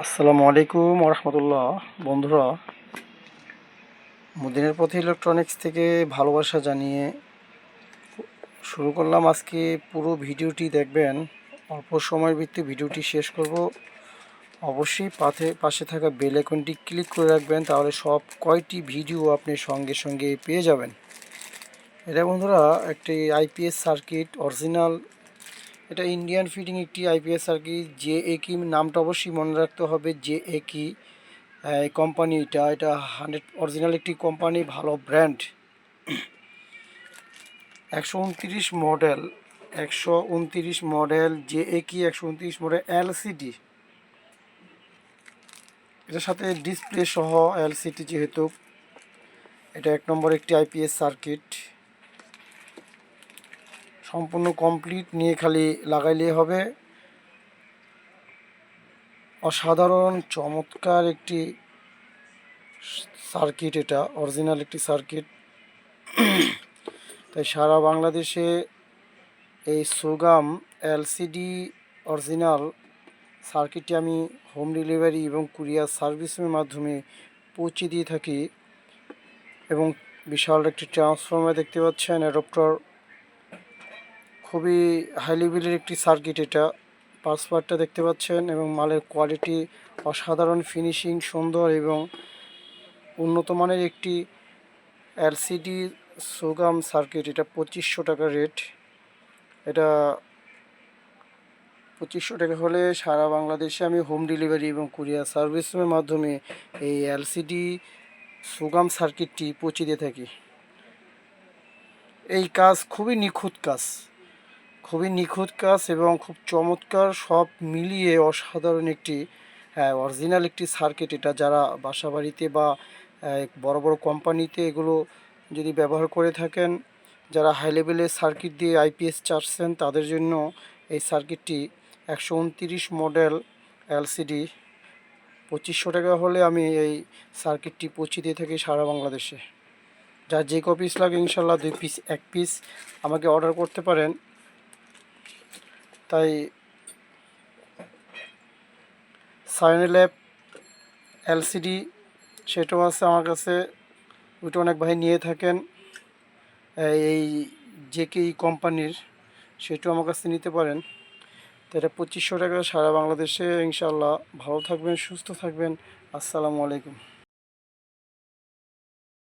আসসালামু আলাইকুম রহমতুল্লাহ। বন্ধুরা, মদিনার পথে ইলেকট্রনিক্স থেকে ভালোবাসা জানিয়ে শুরু করলাম। আজকে পুরো ভিডিওটি দেখবেন, অল্প সময়ের ভিত্তি ভিডিওটি শেষ করব। অবশ্যই পাশে থাকা বেল আইকনটি ক্লিক করে রাখবেন, তাহলে সব কয়টি ভিডিও আপনি সঙ্গে সঙ্গে পেয়ে যাবেন। এটা বন্ধুরা একটি আইপিএস সার্কিট অরিজিনাল, এটা ইন্ডিয়ান ফিটিং একটি আইপিএস সার্কিট। জে এ কি নামটা অবশ্যই মনে রাখতে হবে, জে এ কি এই কোম্পানিটা, এটা 100 অরিজিনাল একটি কোম্পানি, ভালো brand. 129 model, 129 model J A কি 129 মডেল এলসিডি। এটার সাথে ডিসপ্লে সহ এলসিডি, যেহেতু এটা 1 নম্বর একটি আইপিএস সার্কিট। সম্পূর্ণ কমপ্লিট নিয়ে খালি লাগাইলে হবে। অসাধারণ চমৎকার একটি সার্কিট, এটা অরিজিনাল একটি সার্কিট। তাই সারা বাংলাদেশে এই সুগাম এলসিডি অরিজিনাল সার্কিটটি আমি হোম ডেলিভারি এবং কুরিয়ার সার্ভিসের মাধ্যমে পৌঁছে দিয়ে থাকি। এবং বিশাল একটি ট্রান্সফর্মার দেখতে পাচ্ছেন, অ্যাডাপ্টার, খুবই হাই লেভেলের একটি সার্কিট এটা। পার্টসপার্টটা দেখতে পাচ্ছেন এবং মালের কোয়ালিটি অসাধারণ, ফিনিশিং সুন্দর এবং উন্নত মানের একটি এলসিডি সুগাম সার্কিট। এটা 2500 টাকা রেট। এটা 2500 টাকা হলে সারা বাংলাদেশে আমি হোম ডেলিভারি এবং কুরিয়ার সার্ভিসের মাধ্যমে এই এলসিডি সুগাম সার্কিটটি পৌঁছে দিয়ে থাকি। এই কাজ খুবই নিখুঁত কাজ, খুবই নিখুঁত কাজ এবং খুব চমৎকার, সব মিলিয়ে অসাধারণ একটি অরিজিনাল একটি সার্কিট এটা। যারা বাসা বাড়িতে বা বড় বড় কোম্পানিতে এগুলো যদি ব্যবহার করে থাকেন, যারা হাই লেভেলের সার্কিট দিয়ে আইপিএস চাচ্ছেন, তাদের জন্য এই সার্কিটটি 129 মডেল এলসিডি 2500 টাকা হলে আমি এই সার্কিটটি পৌঁছে দিয়ে থাকি সারা বাংলাদেশে। যার যে কপিস লাগে ইনশাল্লাহ 2 পিস 1 পিস আমাকে অর্ডার করতে পারেন। তাই সাইনেল্যাব এলসিডি সেটাও আছে আমার কাছে, ওইটা অনেক ভাই নিয়ে থাকেন। এই জেকে কোম্পানির সেটাও আমার কাছে নিতে পারেন। তো এটা 2500 টাকা সারা বাংলাদেশে। ইনশাল্লাহ ভালো থাকবেন, সুস্থ থাকবেন। আসসালামু আলাইকুম।